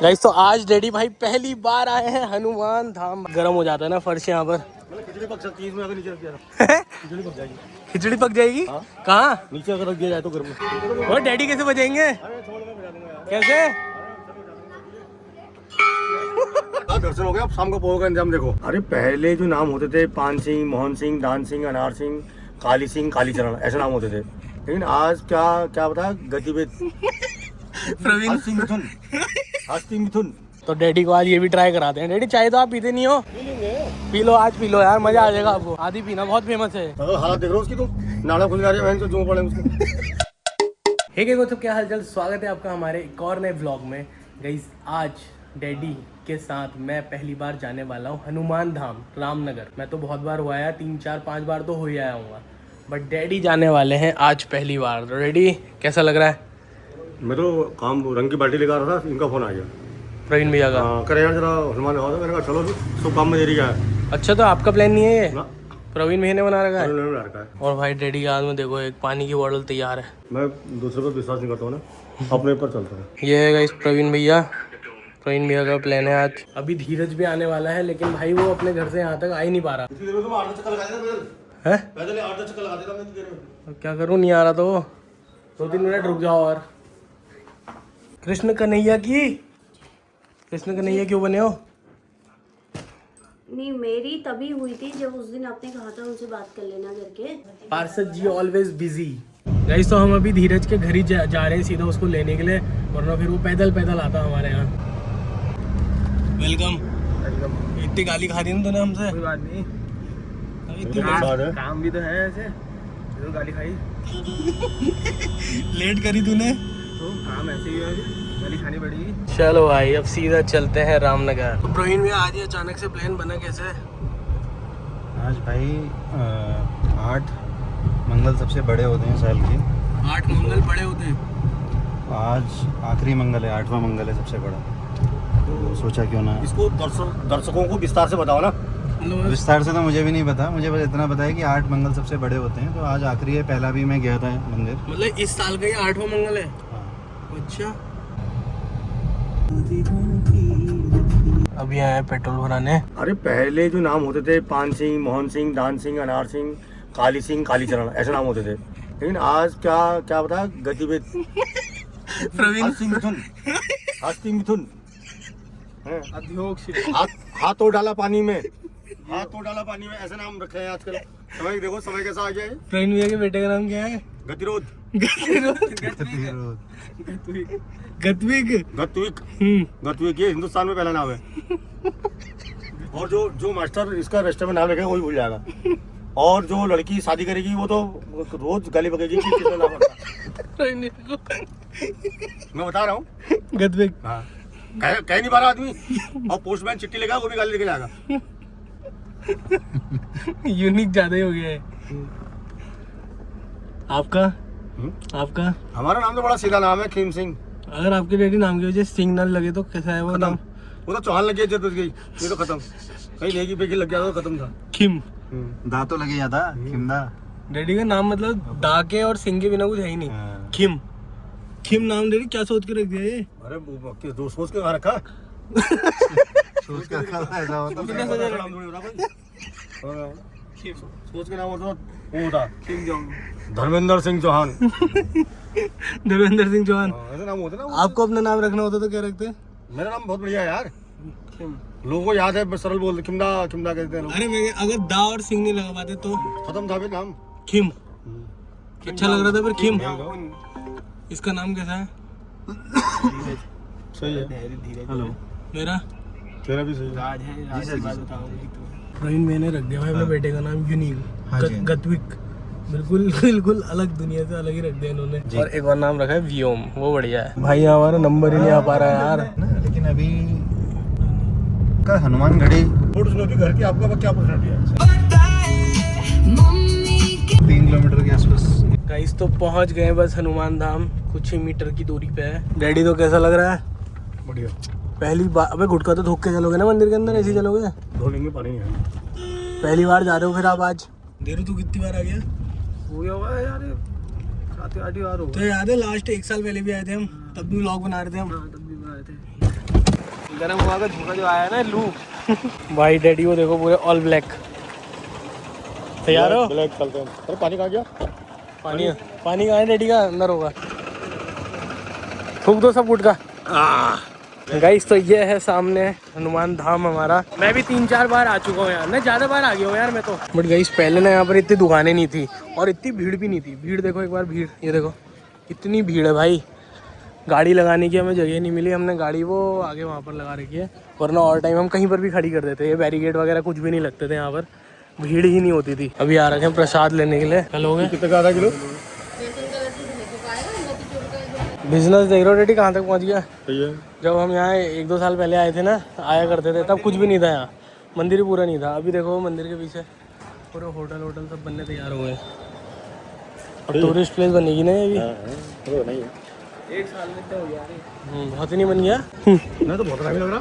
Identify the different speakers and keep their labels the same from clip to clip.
Speaker 1: Guys तो आज daddy भाई पहली बार आए हैं हनुमान धाम। गर्म हो जाता है ना फर्श यहाँ पर।
Speaker 2: खिचड़ी पक सकती है इसमें अगर नीचे रख दिया खिचड़ी पक जाएगी।
Speaker 1: खिचड़ी पक जाएगी? कहाँ?
Speaker 2: नीचे अगर रख दिया जाए तो घर में।
Speaker 1: और डैडी कैसे बजेंगे? कैसे?
Speaker 2: दर्शन हो गया। अब शाम को पोहा का इंतजाम देखो। अरे पहले जो नाम होते थे पान सिंह, मोहन सिंह, दान सिंह, अनार सिंह, कालीचरण ऐसे नाम होते थे। लेकिन आज क्या बता गतिविधि
Speaker 1: प्रवीण
Speaker 2: हस्ती मिथुन।
Speaker 1: तो डैडी को आज ये भी ट्राई कराते हैं। डैडी चाय तो आप पीते नहीं हो? पी लो, आज पी लो यार, मजा आ जाएगा आपको। आधी पीना, बहुत फेमस है।
Speaker 2: तो हालत देख रहे हो उसकी, तो नाड़ा खुल जा रही है जो पड़े उसको।
Speaker 1: हे गाइस, तो क्या हालचाल, स्वागत है आपका हमारे एक और नए व्लॉग में। गाइस आज डैडी के साथ मैं पहली बार जाने वाला हूँ हनुमान धाम रामनगर। मैं तो बहुत बार हुआ है, 3 4 5 बार तो हो ही आया हूँ, बट डैडी जाने वाले हैं आज पहली बार। तो डैडी कैसा लग रहा है?
Speaker 2: मैं तो काम रंग की बाल्टी लेकर आ रहा था, इनका फोन आ गया
Speaker 1: प्रवीण भैया का।
Speaker 2: करे यार जरा हनुमान आवाज। मैंने कहा चलो सब काम में देरी क्या है।
Speaker 1: अच्छा, तो आपका प्लान नहीं है ये? प्रवीण भैया ने बना रखा है।
Speaker 2: रखा है।
Speaker 1: और भाई डैडी के हाथ में देखो एक पानी की बोतल तैयार है।
Speaker 2: मैं दूसरे पर विश्वास नहीं करता हूँ ना, अपने ऊपर चलता हूँ।
Speaker 1: ये है गाइस प्रवीण भैया का प्लान है आज। अभी धीरज भी आने वाला है, लेकिन भाई वो अपने घर से यहाँ तक आ ही नहीं पा रहा है। क्या करूँ, नहीं आ रहा तो 2-3 मिनट रुक जाओ। और कृष्ण कन्हैया क्यों बने हो?
Speaker 3: नहीं, मेरी तभी हुई थी जब उस दिन आपने कहा था उनसे बात कर लेना करके।
Speaker 1: पार्षद जी ऑलवेज बिजी। गाइस तो हम अभी धीरज के घर ही जा रहे हैं सीधा उसको लेने के लिए, वरना फिर वो पैदल आता हमारे यहाँ। वेलकम। इतनी गाली खा दी ना तूने हमसे।
Speaker 4: कोई बात नहीं, काम भी तो है ऐसे, तो गाली खाई
Speaker 1: लेट करी तूने
Speaker 4: तो काम ऐसे ही है, गाली खानी पड़ेगी।
Speaker 1: चलो भाई अब सीधा चलते हैं रामनगर। तो प्रवीण भैया आज ही अचानक से प्लान बना कैसे?
Speaker 4: आज भाई 8 मंगल सबसे बड़े होते हैं साल के।
Speaker 1: 8 मंगल बड़े होते हैं।
Speaker 4: आज आखिरी मंगल है, 8वां मंगल है सबसे बड़ा। तो सोचा क्यों ना
Speaker 2: इसको दर्शकों को विस्तार से बताओ ना।
Speaker 4: विस्तार से तो मुझे भी नहीं पता, मुझे बस इतना पता है कि 8 मंगल सबसे बड़े होते हैं। तो आज आखिरी है, पहला भी मैं गया था मंदिर।
Speaker 1: मतलब इस साल का ये 8वां मंगल है? अच्छा। अभी आए पेट्रोल भराने।
Speaker 2: अरे पहले जो नाम होते थे पान सिंह, मोहन सिंह, दान सिंह, अनार सिंह, कालीचरण ऐसे नाम होते थे। लेकिन आज क्या बता गतिविधि
Speaker 1: प्रवीण
Speaker 2: हस्ती मिथुन
Speaker 4: अध्योग
Speaker 2: हाथ तो डाला पानी में ऐसे नाम रखे हैं आजकल। समय देखो, समय कैसा आ गया है।
Speaker 1: प्रवीण भैया के बेटे का नाम क्या है?
Speaker 2: गतिरोध गत्विक ये हिंदुस्तान में पहला नाम है। और जो मास्टर इसका रजिस्टर में नाम रखेगा वही भूल जाएगा। और जो लड़की शादी करेगी वो तो रोज गाली बकेगी कि किसका नाम रखा। मैं बता रहा हूँ
Speaker 1: गत्विक।
Speaker 2: हाँ, कह नहीं पा रहा आदमी। और पोस्टमैन चिट्ठी लेगा वो भी गाली लेके जाएगा।
Speaker 1: यूनिक ज्यादा ही हो गया है। आपका
Speaker 2: हमारा नाम तो बड़ा सीधा नाम है, खीम सिंह।
Speaker 1: अगर आपके डैडी नाम की वजह से सिंह ना लगे तो कैसा है वो नाम?
Speaker 2: वो तो चौहान लग गया, जब गई ये तो खत्म। कहीं लेगी बेगी लग गया तो खत्म था।
Speaker 1: खिम।
Speaker 4: दा तो लगे जाता खिमदा।
Speaker 1: डैडी का नाम मतलब दा के और सिंह के बिना कुछ है ही नहीं। खिम नाम डैडी क्या सोच के रख दिया ये?
Speaker 2: अरे दो सोच के कहाँ रखा।
Speaker 4: सोच के रखा था ऐसा होता।
Speaker 2: सोच के नाम होता वो था धर्मेंद्र सिंह चौहान।
Speaker 1: धर्मेंद्र सिंह चौहान
Speaker 2: ऐसा नाम होता ना।
Speaker 1: आपको अपना नाम रखना होता तो क्या रखते?
Speaker 2: मेरा नाम बहुत बढ़िया है यार, लोगों को याद है, सरल बोलते खिमदा कहते हैं लोग।
Speaker 1: अरे मैं अगर दा और सिंह नहीं लगा पाते तो
Speaker 2: खत्म था फिर नाम।
Speaker 1: खिम अच्छा लग रहा था, फिर खिम। इसका नाम कैसा है?
Speaker 2: सही है।
Speaker 1: हेलो, मेरा
Speaker 2: तेरा भी सही है।
Speaker 1: प्रवीण मैंने रख दिया भाई अपने बेटे का नाम यूनिक गत्विक। बिल्कुल अलग दुनिया से अलग ही रख दिया इन्होंने। और एक और नाम रखा है व्योम, वो बढ़िया है। भाई हमारा नंबर ही नहीं आ पा रहा है यार।
Speaker 4: लेकिन अभी का हनुमानगढ़ी
Speaker 2: घर की आपका क्या पर्सनैलिटी है?
Speaker 4: 3 किलोमीटर के आसपास।
Speaker 1: गाइस तो पहुंच गए बस हनुमान धाम, कुछ ही मीटर की दूरी पे है। डैडी तो कैसा लग रहा है?
Speaker 2: बढ़िया।
Speaker 1: पहली बार? अबे गुटका तो थूक के चलोगे ना मंदिर के अंदर? ऐसे ही चलोगे?
Speaker 2: धोने पानी नहीं है।
Speaker 1: पहली बार जा रहे हो फिर आप आज? देरू तू कितनी बार आ गया?
Speaker 4: हो गया होगा यार 7-8 बार हो।
Speaker 1: तो याद है लास्ट 1 साल पहले भी आए थे हम, तब भी व्लॉग बना रहे थे हम।
Speaker 4: तब भी बनाए थे।
Speaker 1: गर्म हुआ का झोंका जो आया ना लू भाई डैडी को देखो पूरे ऑल ब्लैक। तैयार हो?
Speaker 2: ब्लैक चलते हैं। अरे पानी कहाँ गया?
Speaker 1: पानी पानी कहाँ है डैडी का? अंदर होगा। थूक दो सब गुटका। गाइस तो ये है सामने हनुमान धाम हमारा। मैं भी 3-4 बार आ चुका हूँ यार, मैं ज़्यादा बार आ गया हूँ यार मैं तो। बट गाइस पहले ना यहाँ पर इतनी दुकानें नहीं थी और इतनी भीड़ भी नहीं थी। भीड़ देखो एक बार, भीड़ ये देखो इतनी भीड़ है भाई। गाड़ी लगाने की हमें जगह नहीं मिली, हमने गाड़ी वो आगे वहाँ पर लगा रखी है, वरना और टाइम हम कहीं पर भी खड़ी कर देते। ये बैरिकेड वगैरह कुछ भी नहीं लगते थे यहाँ पर, भीड़ ही नहीं होती थी। अभी आ रखे हैं प्रसाद लेने के लिए। कल हो गए
Speaker 2: कितने का? आधा किलो
Speaker 1: बिजनेस देख रहे हो डैडी कहाँ तक पहुँच गया।
Speaker 2: सही है।
Speaker 1: जब हम यहाँ 1-2 साल पहले आए थे ना, आया करते थे, तब कुछ भी नहीं था यहाँ, मंदिर ही पूरा नहीं था। अभी देखो मंदिर के पीछे पूरे होटल वोटल सब बनने तैयार हो गए। अब टूरिस्ट प्लेस बनेगी ना ये भी।
Speaker 2: नहीं है।
Speaker 1: 1 साल में तो हो गया। बहुत ही नहीं बन गया।
Speaker 2: मैं तो बहुत टाइम लग रहा।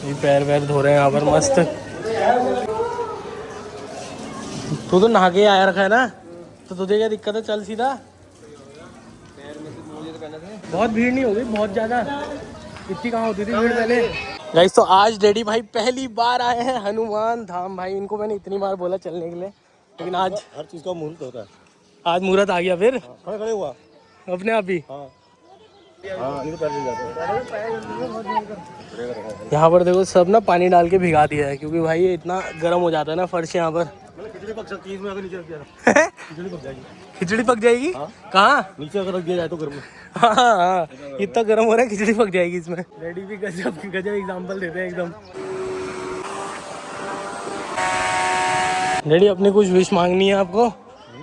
Speaker 1: ये पैर वैर धो रहे हैं यहाँ पर मस्त। तू तो नहा के आया रखा है ना, तो तुझे क्या दिक्कत है? चल सीधा। बहुत भीड़ नहीं होगी, बहुत ज़्यादा। इतनी कहाँ होती थी भीड़ पहले। गाइस तो आज डैडी भाई पहली बार आए हैं हनुमान धाम। भाई इनको मैंने इतनी बार बोला चलने के लिए, लेकिन आज
Speaker 2: हर चीज़ का मुहूर्त होता है।
Speaker 1: आज मुहूर्त आ गया फिर
Speaker 2: खड़े खड़े हुआ
Speaker 1: अपने आप ही।
Speaker 2: हाँ हाँ, नहीं तो पैर जल जाते हैं।
Speaker 1: यहाँ पर देखो सब ना पानी डाल के भिगा दिया है, क्योंकि भाई ये इतना गर्म हो जाता है ना फर्श यहाँ पर।
Speaker 2: मतलब खिचड़ी पक सकती है इसमें अगर नीचे रख दिया तो। खिचड़ी पक जाएगी।
Speaker 1: खिचड़ी पक जाएगी?
Speaker 2: हाँ।
Speaker 1: कहाँ?
Speaker 2: नीचे अगर रख दिया जाए तो गर्म।
Speaker 1: हाँ हाँ, इतना गर्म हो रहा है खिचड़ी पक जाएगी इसमें। डैडी भी गजब गजब एग्जांपल देते हैं एकदम। डैडी अपनी कुछ विश मांगनी है आपको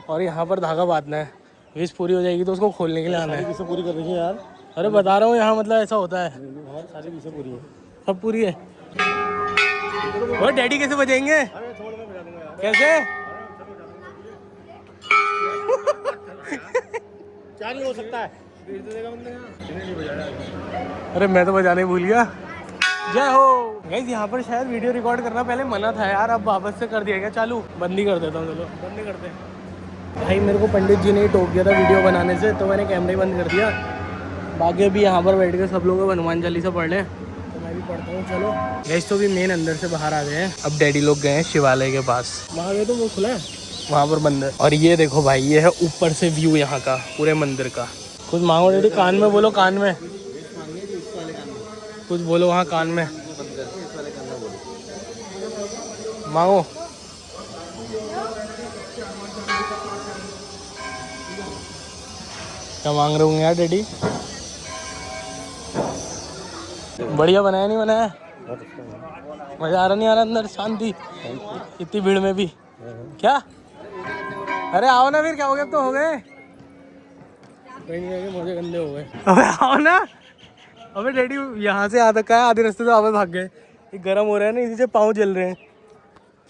Speaker 1: और यहाँ पर धागा बांधना है। विश पूरी हो जाएगी तो उसको खोलने के लिए आना है।
Speaker 2: विशें पूरी कर रही है यार।
Speaker 1: अरे बता रहा हूँ यहाँ मतलब ऐसा होता है।
Speaker 2: हाँ, सारी विशें पूरी है।
Speaker 1: सब पूरी है। और डैडी कैसे बजाएंगे?
Speaker 2: अरे छोड़ मैं बजा दूंगा यार।
Speaker 1: कैसे?
Speaker 2: क्या नहीं हो सकता है?
Speaker 1: अरे मैं तो बजाने भूल गया। जय हो। गाइस यहाँ पर शायद वीडियो रिकॉर्ड करना पहले मना था यार, अब वापस से कर दिया गया चालू। बंद ही कर देता हूँ, चलो बंद ही करते हैं। भाई मेरे को पंडित जी ने ही टोक दिया था वीडियो बनाने से, तो मैंने कैमरा ही बंद कर दिया। बाकी भी यहाँ पर बैठ के सब लोग हनुमान चालीसा पढ़ लें, तो मैं भी पढ़ता हूँ। चलो गाइस तो भी मेन अंदर से बाहर आ गए हैं। अब डैडी लोग गए हैं शिवालय के पास। वहाँ गए तो वो खुला है, वहाँ पर बंद है। और ये देखो भाई, ये है ऊपर से व्यू यहाँ का पूरे मंदिर का। कुछ मांगो डैडी, कान में बोलो, कान में कुछ बोलो, वहाँ कान में मांगो। क्या मांग रहे होंगे यार डैडी? बढ़िया बनाया नहीं बनाया? मजा आ रहा नहीं आ रहा अंदर? शांति इतनी भीड़ में भी क्या? अरे आओ ना फिर, क्या हो गया? अब तो हो गए, मुझे गंदे हो गए। अबे आओ ना। अबे डैडी यहाँ से आ तक है, आधे रास्ते तो आवे भाग गए। ये गर्म हो रहा है ना, इसी से पाँव जल रहे हैं।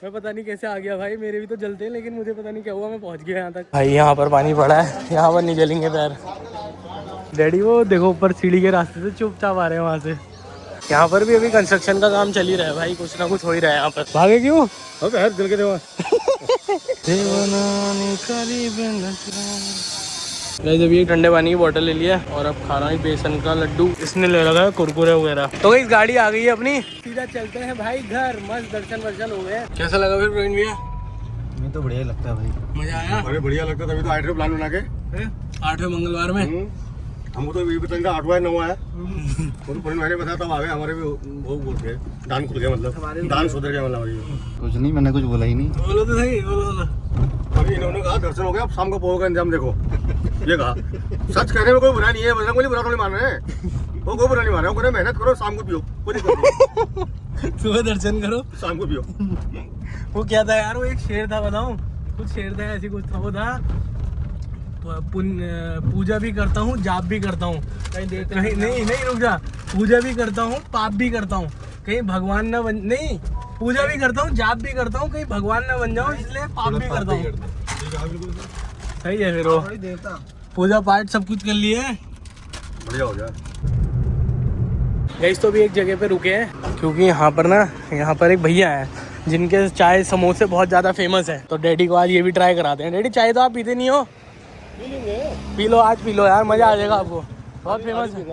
Speaker 1: मैं पता नहीं कैसे आ गया भाई, मेरे भी तो जलते हैं, लेकिन मुझे पता नहीं क्या हुआ, मैं पहुँच गया यहाँ तक। भाई यहाँ पर पानी पड़ा है, यहाँ पर नहीं जलेंगे पैर। डैडी वो देखो ऊपर सीढ़ी के रास्ते से चुपचाप आ रहे हैं वहाँ से। यहाँ पर भी अभी कंस्ट्रक्शन का काम चल ही रहा है भाई, कुछ ना कुछ हो ही रहा है यहाँ पर। भागे क्यों?
Speaker 2: अब यार जल के देवा।
Speaker 1: जब ये ठंडे पानी की बोतल ले लिया और अब खा रहा हूँ बेसन का लड्डू। इसने ले रखा है कुरकुरे वगैरह। तो इस गाड़ी आ गई है अपनी, सीधा चलते हैं भाई घर। मस्त दर्शन वर्शन हो गए। कैसा लगा फिर प्रवीण भैया?
Speaker 4: मुझे तो बढ़िया लगता है भाई।
Speaker 1: मजा आया?
Speaker 2: अरे बढ़िया लगता, तभी तो आए थे प्लान बना के
Speaker 1: 8वें मंगलवार में।
Speaker 2: हमको तो ये पतंग का 8वां 9वां है। वो तो पूरे महीने बताया तब आ गए। हमारे भी वो बोल गए, दान खुल गया, मतलब दान सुधर गया मतलब।
Speaker 4: कुछ नहीं, मैंने कुछ बोला ही नहीं।
Speaker 1: बोलो तो सही, बोलो।
Speaker 2: अभी इन्होंने कहा दर्शन हो गया, अब शाम को पोहा का इंतजाम देखो। ये कहा सच कहने में कोई बुरा नहीं है, बजरंग बली बुरा थोड़ी मान रहे हैं। वो कोई बुरा नहीं मान रहे, वो कह रहे मेहनत करो, शाम को पियो, कोई दिक्कत नहीं।
Speaker 1: सुबह दर्शन करो,
Speaker 2: शाम को पियो।
Speaker 1: वो क्या था यार, वो एक शेर था, बताऊं? कुछ शेर था, ऐसी कुछ था। वो था पूजा भी करता हूँ, जाप भी करता हूँ, कहीं नहीं रुक जा। पूजा भी करता हूँ, पाप भी करता हूँ, कहीं भगवान ना बन, नहीं पूजा भी करता हूँ, जाप भी करता हूँ, कहीं भगवान ना बन जाऊँ, इसलिए पाप भी करता हूँ। सही है फिर, वो पूजा पाठ सब कुछ कर लिए,
Speaker 2: बढ़िया हो गया।
Speaker 1: गाइस तो अभी एक जगह पे रुके हैं, क्योंकि यहाँ पर एक भैया है जिनके चाय समोसे बहुत ज़्यादा फेमस है। तो डैडी को आज ये भी ट्राई कराते हैं। डैडी चाय तो आप पीते नहीं हो? पी लो, आज पी लो यार, मज़ा आ जाएगा आपको। बहुत फेमस है।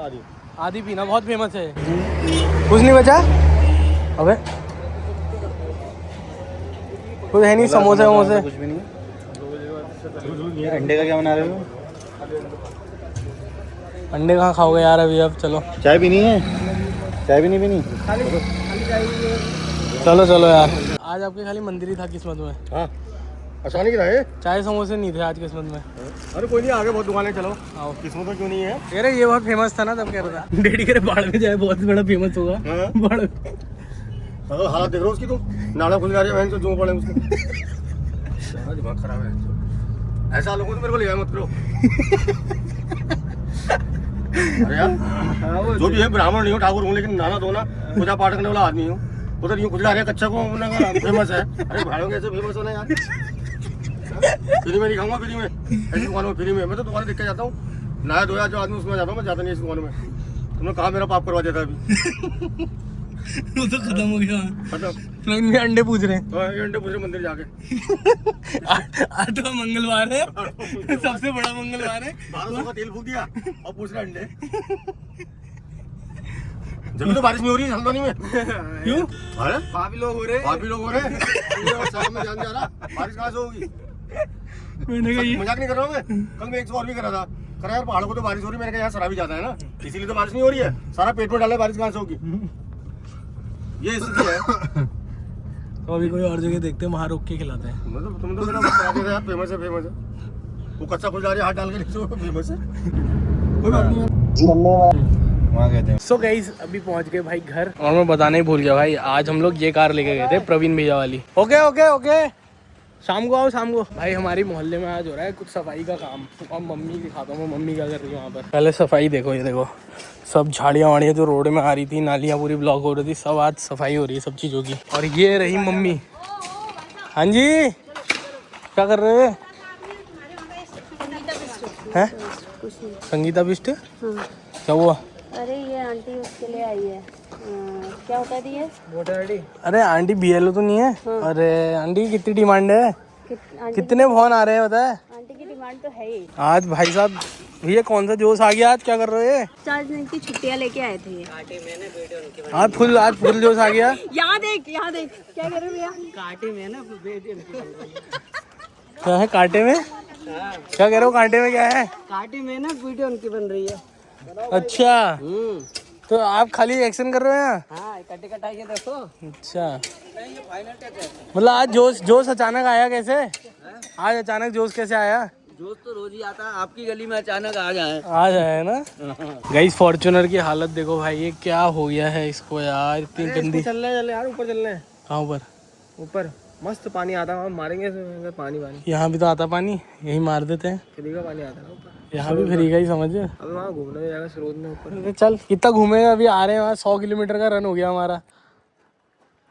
Speaker 1: आधी पीना, बहुत फेमस है। कुछ नहीं बचा अबे, कुछ है नहीं, समोसे वमोसे
Speaker 4: कुछ भी नहीं है। अंडे का क्या बना रहे हो?
Speaker 1: अंडे कहाँ खाओगे यार अभी, अब चलो।
Speaker 4: चाय पीनी है? चाय भी नहीं पीनी?
Speaker 1: चलो चलो यार, आज आपके खाली मंदिर ही था किस्मत में।
Speaker 2: हाँ आसानी की रहे।
Speaker 1: चाय समोसे नहीं थे आज किस्मत में।
Speaker 2: अरे कोई नहीं, आगे बहुत दुकानें, चलो
Speaker 1: आओ।
Speaker 2: किस्मत में क्यों नहीं है।
Speaker 1: अरे ये बहुत फेमस था ना, तब कह रहा था डेडी करे बाढ़ में जाए, बहुत बड़ा फेमस होगा।
Speaker 2: हाँ।
Speaker 1: बाढ़ में
Speaker 2: अगर हालत देख रहे हो उसकी, तो नाला खुल जा रही है बहन, जो पड़े उसको। सारा दिमाग खराब है, ऐसा लोगों तो मेरे को ले आए मत करो। अरे यार जो भी है ब्राह्मण नहीं हो, ठाकुर हूँ, लेकिन नाना धोना पूजा पाठ करने वाला आदमी हूँ। उधर यूँ खुजला रहे कच्चा को फेमस है। अरे भाड़ों कैसे फेमस होना यार। फ्री में नहीं खाऊंगा, फ्री में ऐसी दुकानों में फ्री में। मैं तो दुकानें देख के जाता हूँ, नया धोया जो आदमी उसमें जाता हूँ, मैं जाता नहीं इस दुकानों में। तुमने कहा मेरा पाप करवा देता अभी।
Speaker 1: वो तो खत्म हो गया।
Speaker 2: खत्म।
Speaker 1: तो इनके अंडे पूछ रहे हैं।
Speaker 2: तो ये अंडे पूछ रहे मंदिर जाके।
Speaker 1: आज तो मंगलवार है, सबसे बड़ा मंगलवार है।
Speaker 2: 1200 का तेल फूक दिया और पूछ रहे अंडे। जब तो बारिश नहीं हो रही है हल्द्वानी में।
Speaker 1: क्यों?
Speaker 2: अरे
Speaker 1: काफी लोग हो रहे हैं।
Speaker 2: काफी लोग हो रहे हैं। शहर में ध्यान जा रहा, बारिश कहाँ से होगी।
Speaker 1: मैंने कहा ये
Speaker 2: मजाक नहीं कर रहा हूँ मैं। कल मैं 100 और भी करा था, करा यार पहाड़ों को तो बारिश हो रही है। मैंने कहा यहाँ शराबी ज्यादा है ना, इसीलिए तो बारिश नहीं हो रही है। सारा पेट में डाला है, बारिश कहाँ से होगी। ये स्थिति है।
Speaker 1: तो अभी कोई और जगह देखते हैं, वहाँ रोक के खिलाते हैं।
Speaker 2: मतलब तुम तो मेरा बता दे रहे यार, फेमस है फेमस है। वो कच्चा खुल जा रही है, हाथ डाल के नीचे, फेमस है। कोई बात नहीं यार।
Speaker 4: वहाँ कहते हैं।
Speaker 1: सो गाइस अभी पहुंच गए भाई घर, और मैं बताना ही भूल गया भाई, आज हम लोग ये कार लेके गए थे प्रवीण भैया वाली। ओके ओके ओके, शाम को आओ शाम को। भाई हमारी मोहल्ले में आज हो रहा है कुछ सफाई का काम, और मम्मी दिखाता हूँ मैं मम्मी क्या कर रही है वहाँ पर। पहले सफाई देखो, ये देखो सब झाड़ियाँ वाड़ियाँ जो रोड में आ रही थी, नालियाँ पूरी ब्लॉक हो रही थी, सब आज सफाई हो रही है सब चीज़ों की। और ये रही मम्मी। हाँ जी, क्या कर रहे हैं? संगीता बिस्ट, क्या हुआ?
Speaker 3: अरे ये आंटी उसके लिए आई है। क्या होता है ये?
Speaker 1: Voter ID. अरे आंटी BLO तो नहीं है? अरे आंटी की कितनी डिमांड है?
Speaker 3: आंटी
Speaker 1: कितने फोन आ रहे हैं बताए?
Speaker 3: आंटी की डिमांड तो है ही।
Speaker 1: आज भाई साहब ये कौन सा जोश आ गया, आज क्या कर रहे हैं?
Speaker 3: 4 दिन की छुट्टियाँ लेके आए थे ये।
Speaker 1: आज फुल जोश आ गया।
Speaker 3: यहाँ देख क्या कर रहे हो भैया? कांटे में ना
Speaker 1: क्या है कांटे में? क्या कह रहे हो, कांटे में क्या है?
Speaker 3: कांटे में ना वीडियो उनकी बन रही है।
Speaker 1: अच्छा, तो आप खाली एक्शन कर रहे हो यहाँ?
Speaker 3: हाँ, कटे कटाइए देखो।
Speaker 1: अच्छा, मतलब आज जोश अचानक आया कैसे? आज अचानक जोश कैसे आया?
Speaker 3: जोश तो रोज ही आता है, आपकी गली में अचानक आ जाए
Speaker 1: ना। गाइस फॉर्च्यूनर की हालत देखो भाई, ये क्या हो गया है इसको यार, इतनी गंदी।
Speaker 5: चल रहे यार, ऊपर चल रहे हैं।
Speaker 1: कहाँ ऊपर?
Speaker 5: ऊपर मस्त पानी आता है, मारेंगे पानी।
Speaker 1: यहाँ भी तो आता पानी, यही मार देते हैं।
Speaker 5: फ्री का पानी आता है ना ऊपर।
Speaker 1: यहाँ भी फ्री का ही समझ।
Speaker 5: अब वहाँ घूमने जाएगा स्रोत में ऊपर।
Speaker 1: चल कितना घूमेगा, अभी आ रहे हैं वहाँ 100 किलोमीटर का रन हो गया हमारा।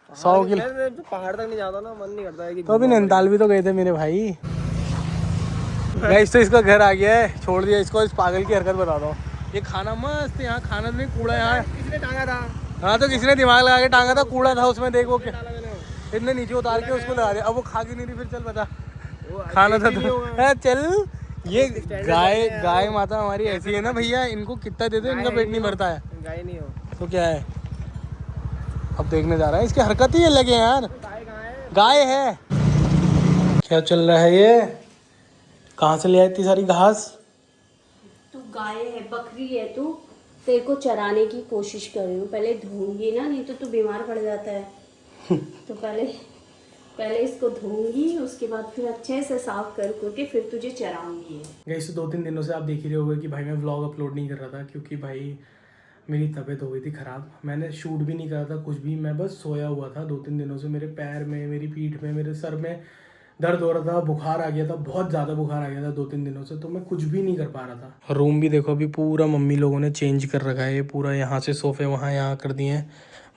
Speaker 1: 100 किलोमीटर
Speaker 5: पहाड़ तक नहीं जाता ना, मन नहीं करता है कि
Speaker 1: तो अभी नैनीताल भी तो गए थे मेरे भाई। गाइस तो इसका घर आ गया है, छोड़ दिया इसको। इस पागल की हरकत बताता हूँ। ये खाना मस्त, यहाँ खाना नहीं, कूड़ा यहाँ
Speaker 5: किसने टांगा था?
Speaker 1: हाँ तो किसने दिमाग लगा के टांगा था, कूड़ा था उसमें, देखो क्या इतने नीचे उतार के उसको लगा दिया। अब वो खा के नहीं रही, फिर चल बता खाना था तो चल। ये गाय माता हमारी ऐसी है ना भैया, इनको कितना देते इनका पेट नहीं भरता है।
Speaker 5: गाय नहीं हो
Speaker 1: तो क्या है, अब देखने जा रहा है। इसकी हरकत ही अलग है यार, गाय है। क्या चल रहा है ये, कहाँ से ले आई इतनी सारी घास?
Speaker 3: तू गाय है, बकरी है तू, तेरे को चराने की कोशिश कर रही हूँ। पहले धोऊंगी ना, नहीं तो तू बीमार पड़ जाता है। तो पहले इसको धोऊंगी, उसके बाद फिर अच्छे से साफ करके फिर तुझे चराऊंगी।
Speaker 1: गाइस 2-3 दिनों से आप देख ही रहे होगे कि भाई मैं व्लॉग अपलोड नहीं कर रहा था, क्योंकि भाई मेरी तबीयत हो गई थी ख़राब। मैंने शूट भी नहीं करा था कुछ भी, मैं बस सोया हुआ था 2-3 दिनों से। मेरे पैर में, मेरी पीठ में, मेरे सर में दर्द हो रहा था, बुखार आ गया था, बहुत ज़्यादा बुखार आ गया था 2-3 दिनों से, तो मैं कुछ भी नहीं कर पा रहा था। रूम भी देखो अभी पूरा मम्मी लोगों ने चेंज कर रखा है, ये पूरा यहाँ से सोफ़े वहाँ यहाँ कर दिए हैं।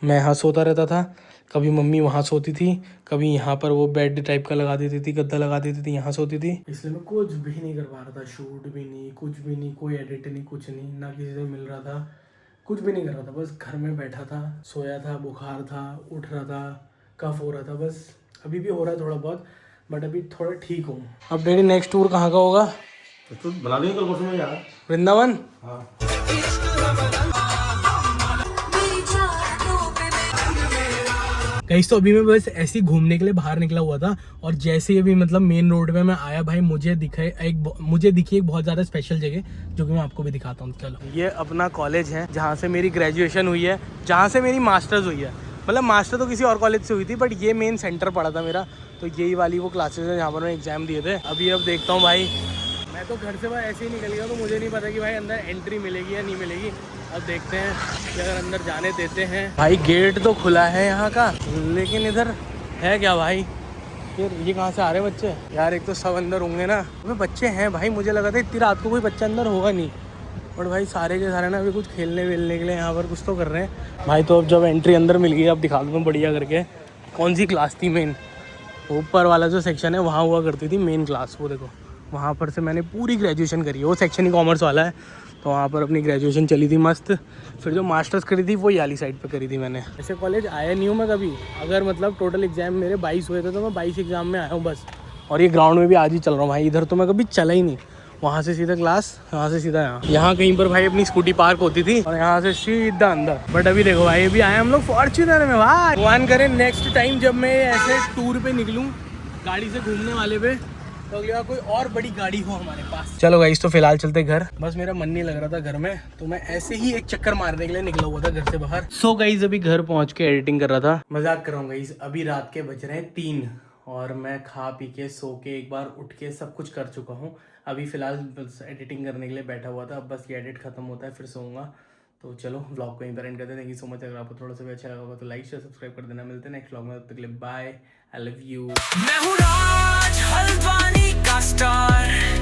Speaker 1: मैं यहाँ सोता रहता था, कभी मम्मी वहाँ सोती थी, कभी यहाँ पर वो बेड टाइप का लगा देती थी, गद्दा लगा देती थी, यहाँ सोती थी। इसलिए मैं कुछ भी नहीं कर पा रहा था, शूट भी नहीं, कुछ भी नहीं, कोई एडिट नहीं, कुछ नहीं, ना किसी से मिल रहा था, कुछ भी नहीं कर रहा था। बस घर में बैठा था, सोया था, बुखार था, उठ रहा था, कफ हो रहा था, बस अभी भी हो रहा है थोड़ा बहुत, बट अभी थोड़ा ठीक हूँ। अब डैडी नेक्स्ट टूर कहाँ का होगा?
Speaker 2: तो बना देंगे कल परसों में यार,
Speaker 1: वृंदावन।
Speaker 2: हाँ
Speaker 1: गाइस तो अभी मैं बस ऐसे ही घूमने के लिए बाहर निकला हुआ था और जैसे ही अभी मतलब मेन रोड पे मैं आया भाई मुझे दिखी एक बहुत ज़्यादा स्पेशल जगह जो कि मैं आपको भी दिखाता हूँ। चलो, ये अपना कॉलेज है जहाँ से मेरी ग्रेजुएशन हुई है, जहाँ से मेरी मास्टर्स हुई है। मतलब मास्टर तो किसी और कॉलेज से हुई थी बट ये मेन सेंटर पड़ा था मेरा, तो यही वाली वो क्लासेस है जहाँ पर मैं एग्जाम दिए थे। अभी अब देखता हूँ भाई, मैं तो घर से बस ऐसे ही निकल गया तो मुझे नहीं पता कि भाई अंदर एंट्री मिलेगी या नहीं मिलेगी। अब देखते हैं कि अगर अंदर जाने देते हैं। भाई गेट तो खुला है यहाँ का, लेकिन इधर है क्या भाई? फिर ये कहाँ से आ रहे हैं बच्चे? यार एक तो सब अंदर होंगे ना, अबे बच्चे हैं भाई, मुझे लगा था इतनी रात को कोई बच्चा अंदर होगा नहीं, बट भाई सारे के सारे ना अभी कुछ खेलने वेलने के लिए यहाँ पर कुछ तो कर रहे हैं भाई। तो अब जब एंट्री अंदर मिल गई, अब दिखा दूँ बढ़िया करके कौन सी क्लास थी मेन। ऊपर वाला जो सेक्शन है वहाँ हुआ करती थी मेन क्लास, वो देखो वहाँ पर से मैंने पूरी ग्रेजुएशन करी है। वो सेक्शन ही कॉमर्स वाला है, तो वहाँ पर अपनी ग्रेजुएशन चली थी मस्त। फिर जो मास्टर्स करी थी वो वाली साइड पे करी थी मैंने। ऐसे कॉलेज आया नहीं हूँ मैं कभी। अगर मतलब टोटल एग्जाम मेरे 22 हुए थे तो मैं 22 एग्जाम में आया हूँ बस। और ये ग्राउंड में भी आज ही चल रहा हूँ भाई, इधर तो मैं कभी चला ही नहीं। वहाँ से सीधा क्लास, यहाँ से सीधा यहाँ कहीं पर भाई अपनी स्कूटी पार्क होती थी और यहाँ से सीधा अंदर। बट अभी देखो भाई, अभी आए हम लोग फॉर्च्यूनर में भाई। भगवान करे नेक्स्ट टाइम जब मैं ऐसे टूर पे निकलूँ गाड़ी से घूमने वाले पे, तो अगली बार कोई और बड़ी गाड़ी हो हमारे पास। चलो गाइस, तो फिलहाल चलते घर। बस मेरा मन नहीं लग रहा था घर में, तो मैं ऐसे ही एक चक्कर मारने के लिए निकला हुआ था घर से बाहर। सो गाइस, अभी घर पहुंच के एडिटिंग कर रहा था। मजाक कर रहा हूँ गाइस, अभी रात के बज रहे हैं 3 और मैं खा पी के सो के एक बार उठ के सब कुछ कर चुका हूँ। अभी फिलहाल बस एडिटिंग करने के लिए बैठा हुआ था। अब बस ये एडिट खत्म होता है फिर सोऊंगा। तो चलो व्लॉग को यहीं पर एंड करते हैं। Thank you so much. अगर आपको थोड़ा सा भी अच्छा लगा होगा तो लाइक शेयर सब्सक्राइब कर देना। मिलते हैं नेक्स्ट व्लॉग में, तब तक के लिए बाय। I love you.
Speaker 6: मैं हूँ राज हल्द्वानी का स्टार।